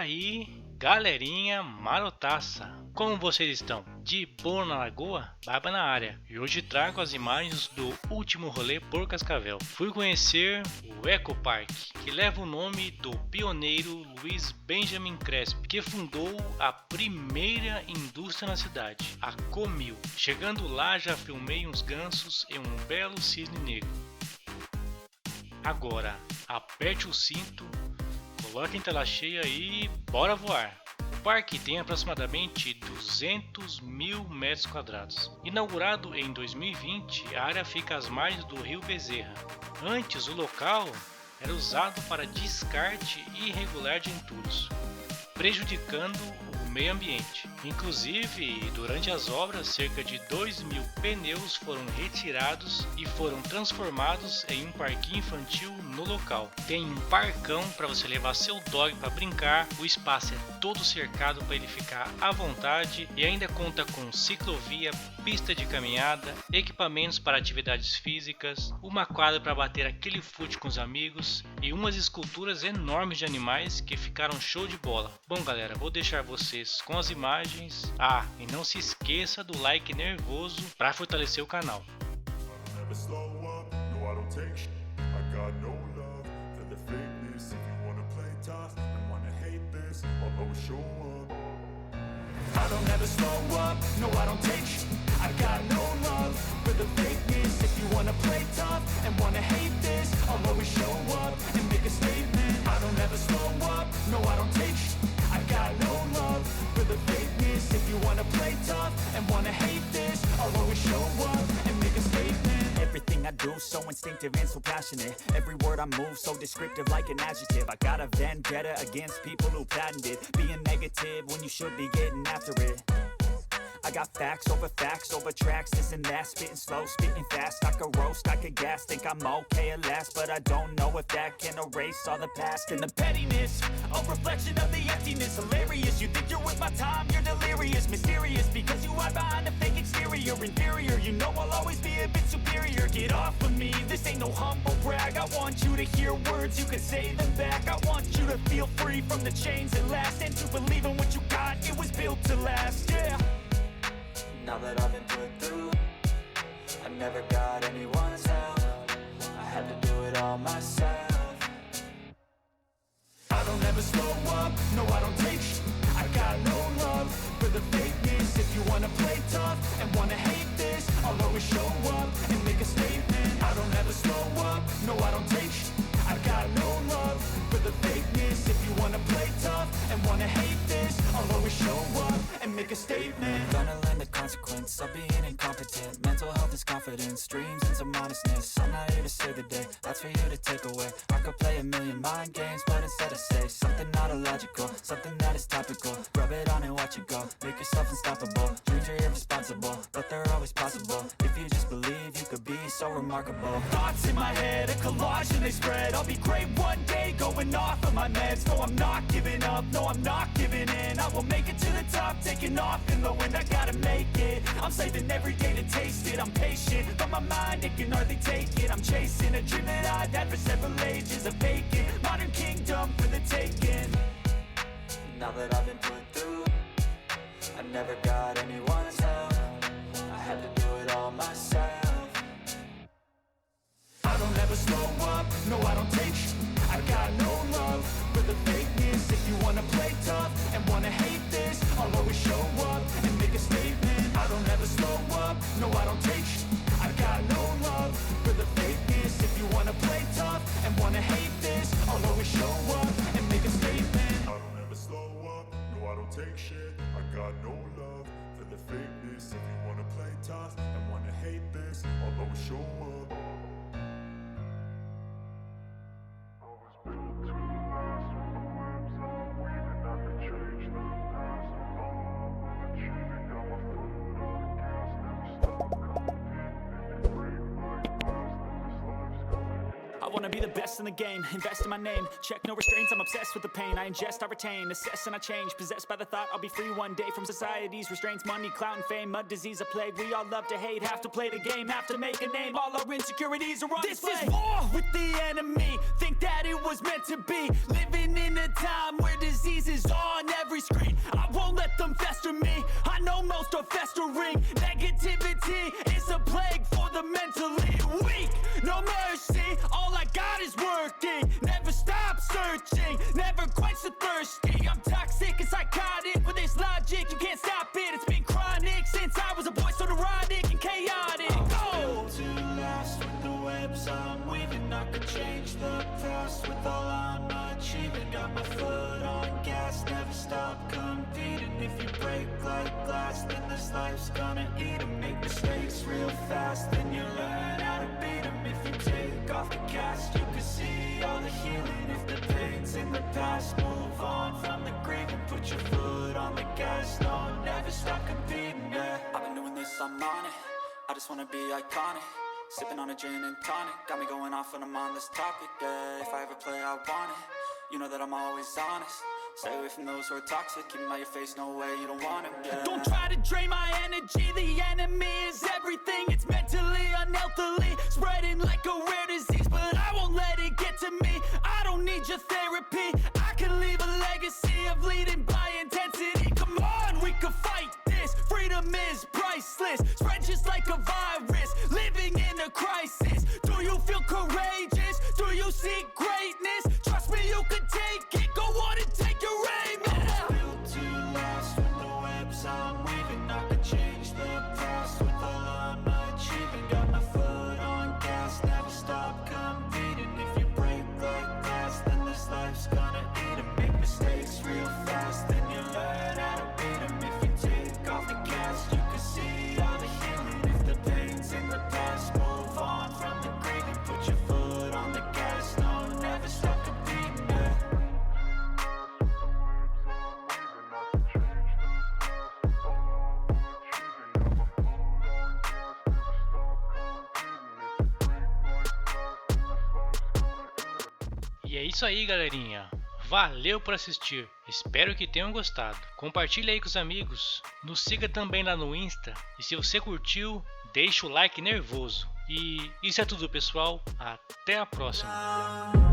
aí, galerinha marotaça, como vocês estão? De boa na lagoa? Barba na área. E hoje trago as imagens do último rolê por Cascavel. Fui conhecer o EcoPark, que leva o nome do pioneiro Luiz Benjamin Crespi, que fundou a primeira indústria na cidade, a Comil. Chegando lá já filmei uns gansos e um belo cisne negro. Agora, aperte o cinto, coloque em tela cheia e bora voar! O parque tem aproximadamente 200 mil metros quadrados. Inaugurado em 2020, a área fica às margens do rio Bezerra. Antes, o local era usado para descarte irregular de entulhos, prejudicando o meio ambiente. Inclusive, durante as obras, cerca de 2.000 pneus foram retirados e foram transformados em um parquinho infantil no local. Tem um parcão para você levar seu dog para brincar, o espaço é todo cercado para ele ficar à vontade e ainda conta com ciclovia, pista de caminhada, equipamentos para atividades físicas, uma quadra para bater aquele fute com os amigos e umas esculturas enormes de animais que ficaram show de bola. Bom galera, vou deixar vocês com as imagens. E não se esqueça do like nervoso para fortalecer o canal. I don't ever slow up, no I don't take sh**. I got no love for the fakeness. If you wanna play tough and wanna hate this, I'll always show up and make a statement. I don't ever slow up, no I don't take sh**. I got no love for the fakeness. If you wanna play tough and wanna hate this, I'll always show up and make a statement. Everything I do so instinctive and so passionate. Every word I move so descriptive like an adjective. I got a vendetta against people who patented being negative when you should be getting after it. I got facts over tracks, this and that, spitting slow, spitting fast. I could roast, I could gas, think I'm okay at last, but I don't know if that can erase all the past. And the pettiness, a reflection of the emptiness. Hilarious, you think you're worth my time, you're delirious. Mysterious, because you hide behind a fake exterior. Inferior, you know I'll always be a bit superior. Get off of me, this ain't no humble brag. I want you to hear words, you can say them back. I want you to feel free from the chains that last, and to believe in what you got, it was built to last, yeah. Now that I've been put through, I never got anyone's help. I had to do it all myself. I don't ever slow up, no I don't take sh**. I got no love for the fakeness. If you wanna play tough and wanna hate this, I'll always show up and make a statement. I don't ever slow up, no I don't take sh**. I got no love for the fakeness. If you wanna play tough and wanna hate this, I'll always show up and make a statement. Gonna learn the consequence of being incompetent. Mental health is confidence, dreams into modestness. I'm not here to save the day, that's for you to take away. I could play a million mind games, but instead I say something not illogical, something that is topical. Rub it on and watch it go, make yourself unstoppable. Dreams are irresponsible, but they're always possible. If you just believe, you could be so remarkable. Thoughts in my head, a collage and they spread. I'll be great one day, going off of my meds. No, I'm not giving up, no, I'm not giving in. I will make it to the top, taking off in the wind. I gotta make it, I'm saving every day to taste it. I'm patient, but my mind, it can hardly take it. I'm chasing a dream that I've had for several ages. A vacant, modern kingdom for the taking. Now that I've been put through, I never got anyone's help. I had to do it all myself. I don't ever slow up, no I don't take sh**. I got no love for the fakeness. If you wanna play tough and wanna hate this, I'll always show up and make a statement. I don't ever slow up, no I don't take sh**. I got no love for the fakeness. If you wanna play tough and wanna hate this, I'll always show up and make a statement. I don't ever slow up, no I don't take shit. I got no love for the fakeness. If you wanna play tough and wanna hate this, I'll always show up. I wanna be the best in the game, invest in my name. Check no restraints, I'm obsessed with the pain. I ingest, I retain, assess and I change. Possessed by the thought I'll be free one day from society's restraints. Money, clout and fame, mud, disease, a plague. We all love to hate, have to play the game, have to make a name. All our insecurities are on display. This is war with the enemy, think that it was meant to be. Living in a time where disease is on every screen. I won't let them fester me, I know most are festering. Negativity is a plague for the mentally weak. No mercy, all I got is working. Never stop searching, never quench the thirsty. I'm toxic and psychotic, with this logic you can't stop it. It's been chronic since I was a boy, so neurotic and chaotic. Built to last with the webs I'm weaving. I could change the past with all I'm achieving. Got my foot on gas, never stop competing. If you break like glass, then this life's gonna eat 'em. Make mistakes real fast, then you learn how to beat 'em. If you take off the cast, you can see all the healing. If the pain's in the past, move on from the grave and put your foot on the gas. No, never stop competing, yeah. I've been doing this, I'm on it. I just wanna be iconic. Sipping on a gin and tonic, got me going off when I'm on this topic, yeah. If I ever play, I want it. You know that I'm always honest. Stay away from those who are toxic. Keep 'em out your face, no way, you don't want it, yeah. Don't try to drain my energy. The enemy is everything. It's mentally, unhealthily, spreading like a rare disease. But I won't let it get to me. I don't need your therapy. I can leave a legacy of leading by intensity. Come on, we can fight this. Freedom is priceless. Spread just like a virus. Living in a crisis. Do you feel courageous? Do you seek greatness? Trust me, you can take it. Go on and take your aim. Yeah. Built to last with the webs I'm weaving. I could change the past with all I'm achieving. Got my foot on gas, never stop competing. If you break like glass, then this life's gonna eat 'em. Make mistakes real fast, then you learn how to beat 'em. If you take off the cast, you can see all the healing. If the pain's in the past, move on from the grave and put your foot on the gas. No, never stop competing, yeah. E é isso aí, galerinha. Valeu por assistir. Espero que tenham gostado. Compartilhe aí com os amigos. Nos siga também lá no Insta. E se você curtiu, deixa o like nervoso. E isso é tudo, pessoal. Até a próxima.